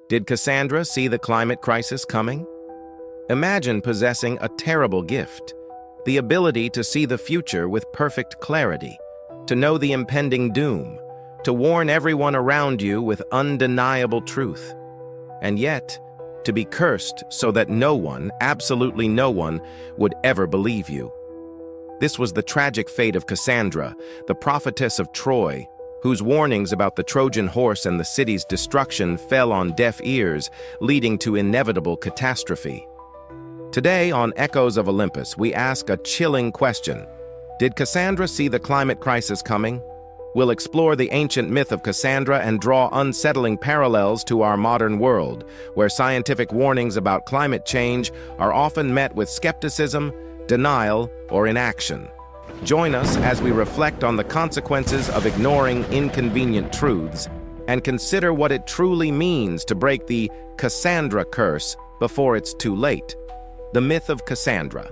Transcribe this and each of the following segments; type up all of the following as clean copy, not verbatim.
Did Cassandra see the climate crisis coming? Imagine possessing a terrible gift, the ability to see the future with perfect clarity, to know the impending doom, to warn everyone around you with undeniable truth, and yet to be cursed so that no one, absolutely no one, would ever believe you. This was the tragic fate of Cassandra, the prophetess of Troy, whose warnings about the Trojan horse and the city's destruction fell on deaf ears, leading to inevitable catastrophe. Today on Echoes of Olympus, we ask a chilling question. Did Cassandra see the climate crisis coming? We'll explore the ancient myth of Cassandra and draw unsettling parallels to our modern world, where scientific warnings about climate change are often met with skepticism, denial, or inaction. Join us as we reflect on the consequences of ignoring inconvenient truths and consider what it truly means to break the Cassandra curse before it's too late. The myth of Cassandra.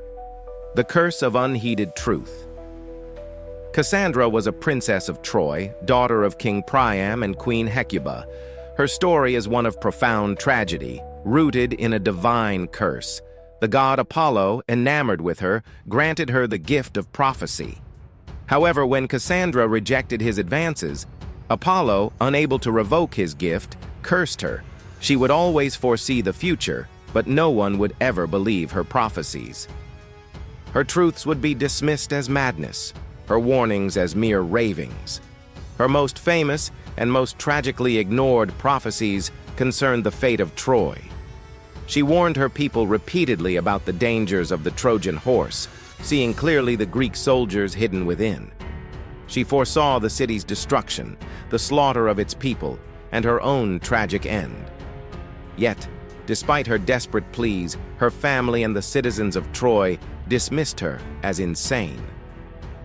The curse of unheeded truth. Cassandra was a princess of Troy, daughter of King Priam and Queen Hecuba. Her story is one of profound tragedy, rooted in a divine curse. The god Apollo, enamored with her, granted her the gift of prophecy. However, when Cassandra rejected his advances, Apollo, unable to revoke his gift, cursed her. She would always foresee the future, but no one would ever believe her prophecies. Her truths would be dismissed as madness, her warnings as mere ravings. Her most famous and most tragically ignored prophecies concerned the fate of Troy. She warned her people repeatedly about the dangers of the Trojan horse, seeing clearly the Greek soldiers hidden within. She foresaw the city's destruction, the slaughter of its people, and her own tragic end. Yet, despite her desperate pleas, her family and the citizens of Troy dismissed her as insane.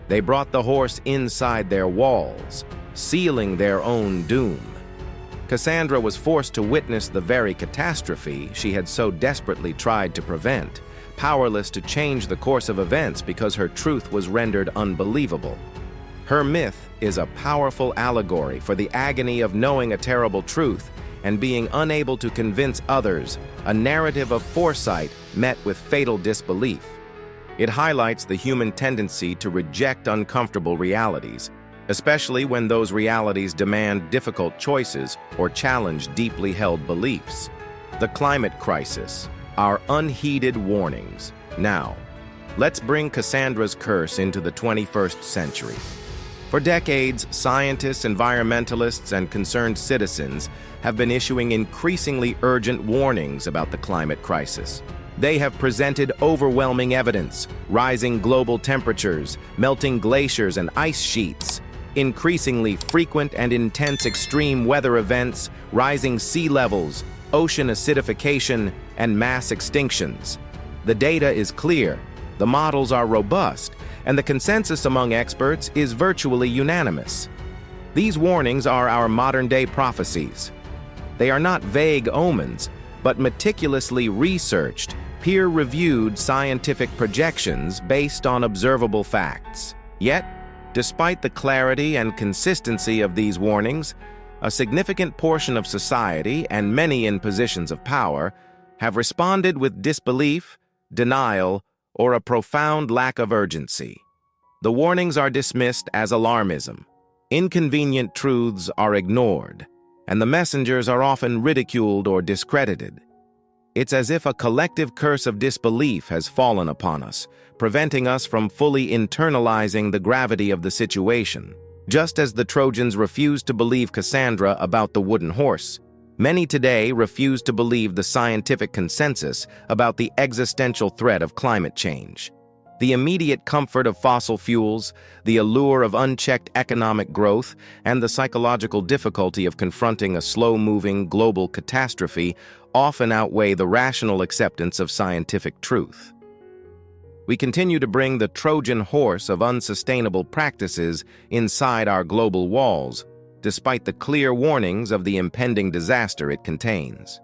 They brought the horse inside their walls, sealing their own doom. Cassandra was forced to witness the very catastrophe she had so desperately tried to prevent, powerless to change the course of events because her truth was rendered unbelievable. Her myth is a powerful allegory for the agony of knowing a terrible truth and being unable to convince others, a narrative of foresight met with fatal disbelief. It highlights the human tendency to reject uncomfortable realities, especially when those realities demand difficult choices or challenge deeply held beliefs. The climate crisis, our unheeded warnings. Now, let's bring Cassandra's curse into the 21st century. For decades, scientists, environmentalists, and concerned citizens have been issuing increasingly urgent warnings about the climate crisis. They have presented overwhelming evidence: rising global temperatures, melting glaciers and ice sheets, increasingly frequent and intense extreme weather events, rising sea levels, ocean acidification, and mass extinctions. The data is clear, the models are robust, and the consensus among experts is virtually unanimous. These warnings are our modern-day prophecies. They are not vague omens, but meticulously researched, peer-reviewed scientific projections based on observable facts. Yet, despite the clarity and consistency of these warnings, a significant portion of society, and many in positions of power, have responded with disbelief, denial, or a profound lack of urgency. The warnings are dismissed as alarmism. Inconvenient truths are ignored, and the messengers are often ridiculed or discredited. It's as if a collective curse of disbelief has fallen upon us, preventing us from fully internalizing the gravity of the situation. Just as the Trojans refused to believe Cassandra about the wooden horse, many today refuse to believe the scientific consensus about the existential threat of climate change. The immediate comfort of fossil fuels, the allure of unchecked economic growth, and the psychological difficulty of confronting a slow-moving global catastrophe often outweigh the rational acceptance of scientific truth. We continue to bring the Trojan horse of unsustainable practices inside our global walls, despite the clear warnings of the impending disaster it contains.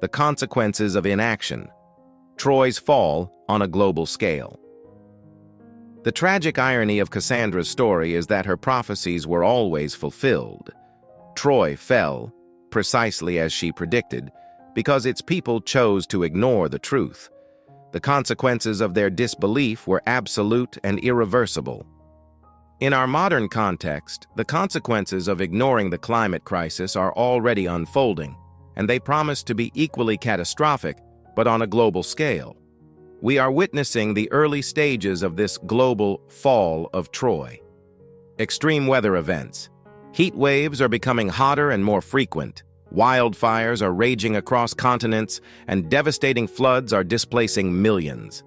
The consequences of inaction. Troy's fall on a global scale. The tragic irony of Cassandra's story is that her prophecies were always fulfilled. Troy fell, precisely as she predicted, because its people chose to ignore the truth. The consequences of their disbelief were absolute and irreversible. In our modern context, the consequences of ignoring the climate crisis are already unfolding, and they promise to be equally catastrophic, but on a global scale. We are witnessing the early stages of this global fall of Troy. Extreme weather events. Heat waves are becoming hotter and more frequent. Wildfires are raging across continents, and devastating floods are displacing millions.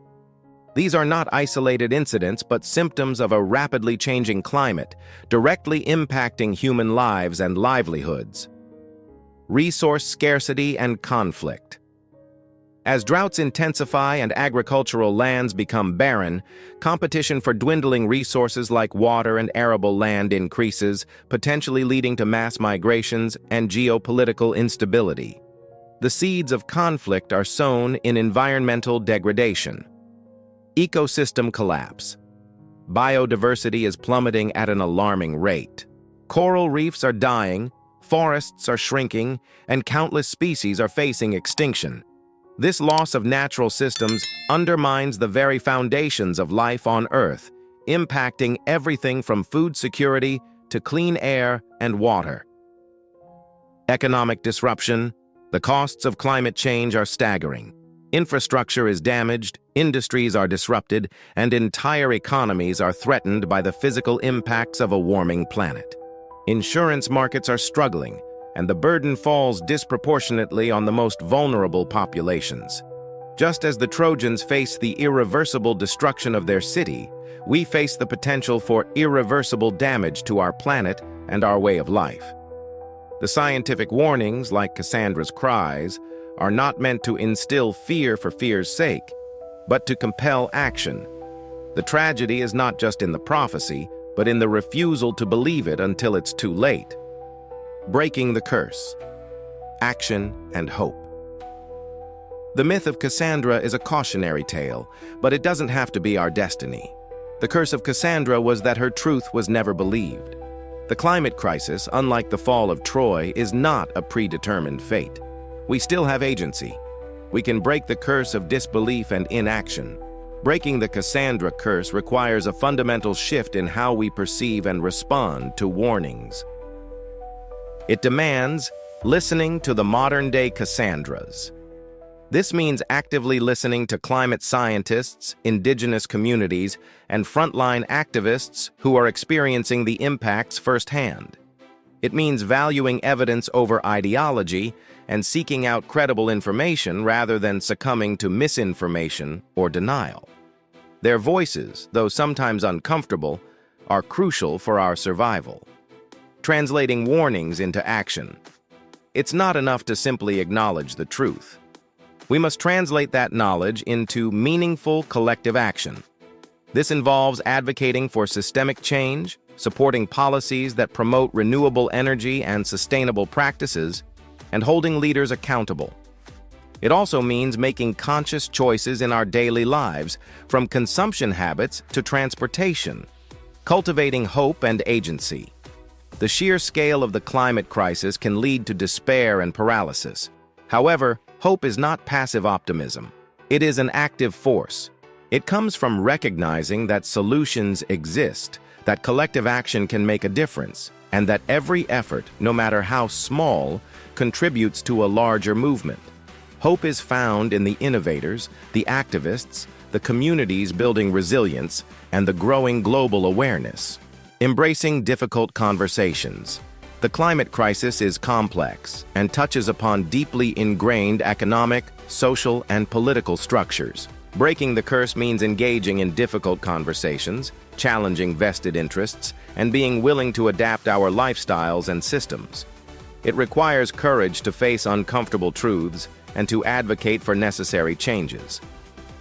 These are not isolated incidents, but symptoms of a rapidly changing climate, directly impacting human lives and livelihoods. Resource scarcity and conflict. As droughts intensify and agricultural lands become barren, competition for dwindling resources like water and arable land increases, potentially leading to mass migrations and geopolitical instability. The seeds of conflict are sown in environmental degradation. Ecosystem collapse. Biodiversity is plummeting at an alarming rate. Coral reefs are dying, forests are shrinking, and countless species are facing extinction. This loss of natural systems undermines the very foundations of life on Earth, impacting everything from food security to clean air and water. Economic disruption. The costs of climate change are staggering. Infrastructure is damaged, industries are disrupted, and entire economies are threatened by the physical impacts of a warming planet. Insurance markets are struggling, and the burden falls disproportionately on the most vulnerable populations. Just as the Trojans faced the irreversible destruction of their city, we face the potential for irreversible damage to our planet and our way of life. The scientific warnings, like Cassandra's cries, are not meant to instill fear for fear's sake, but to compel action. The tragedy is not just in the prophecy, but in the refusal to believe it until it's too late. Breaking the curse. Action and hope. The myth of Cassandra is a cautionary tale, but it doesn't have to be our destiny. The curse of Cassandra was that her truth was never believed. The climate crisis, unlike the fall of Troy, is not a predetermined fate. We still have agency. We can break the curse of disbelief and inaction. Breaking the Cassandra curse requires a fundamental shift in how we perceive and respond to warnings. It demands listening to the modern-day Cassandras. This means actively listening to climate scientists, indigenous communities, and frontline activists who are experiencing the impacts firsthand. It means valuing evidence over ideology and seeking out credible information rather than succumbing to misinformation or denial. Their voices, though sometimes uncomfortable, are crucial for our survival. Translating warnings into action. It's not enough to simply acknowledge the truth. We must translate that knowledge into meaningful collective action. This involves advocating for systemic change, supporting policies that promote renewable energy and sustainable practices, and holding leaders accountable. It also means making conscious choices in our daily lives, from consumption habits to transportation, cultivating hope and agency. The sheer scale of the climate crisis can lead to despair and paralysis. However, hope is not passive optimism. It is an active force. It comes from recognizing that solutions exist, that collective action can make a difference, and that every effort, no matter how small, contributes to a larger movement. Hope is found in the innovators, the activists, the communities building resilience, and the growing global awareness. Embracing difficult conversations. The climate crisis is complex and touches upon deeply ingrained economic, social, and political structures. Breaking the curse means engaging in difficult conversations, challenging vested interests, and being willing to adapt our lifestyles and systems. It requires courage to face uncomfortable truths and to advocate for necessary changes.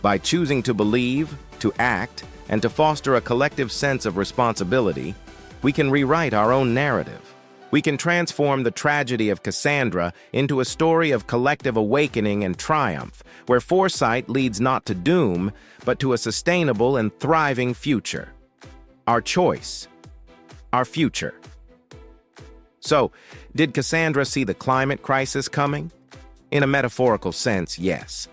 By choosing to believe, to act, and to foster a collective sense of responsibility, we can rewrite our own narrative. We can transform the tragedy of Cassandra into a story of collective awakening and triumph, where foresight leads not to doom, but to a sustainable and thriving future. Our choice. Our future. So, did Cassandra see the climate crisis coming? In a metaphorical sense, yes.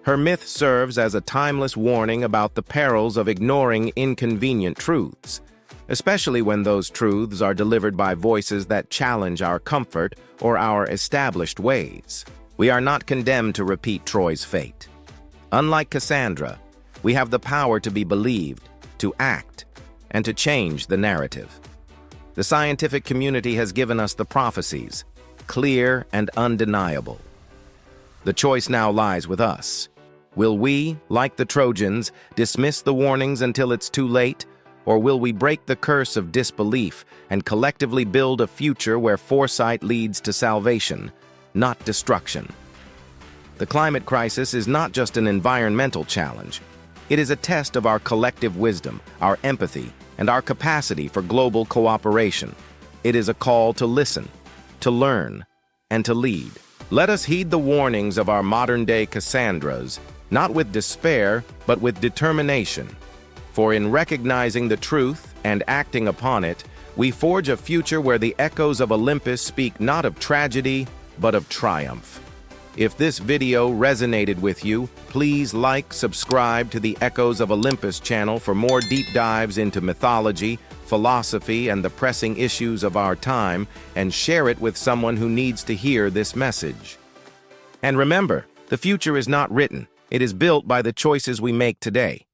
Her myth serves as a timeless warning about the perils of ignoring inconvenient truths, especially when those truths are delivered by voices that challenge our comfort or our established ways. We are not condemned to repeat Troy's fate. Unlike Cassandra, we have the power to be believed, to act, and to change the narrative. The scientific community has given us the prophecies, clear and undeniable. The choice now lies with us. Will we, like the Trojans, dismiss the warnings until it's too late, or will we break the curse of disbelief and collectively build a future where foresight leads to salvation, not destruction? The climate crisis is not just an environmental challenge. It is a test of our collective wisdom, our empathy, and our capacity for global cooperation. It is a call to listen, to learn, and to lead. Let us heed the warnings of our modern-day Cassandras, not with despair, but with determination. For in recognizing the truth and acting upon it, we forge a future where the echoes of Olympus speak not of tragedy, but of triumph. If this video resonated with you, please like, subscribe to the Echoes of Olympus channel for more deep dives into mythology, philosophy, and the pressing issues of our time, and share it with someone who needs to hear this message. And remember, the future is not written. It is built by the choices we make today.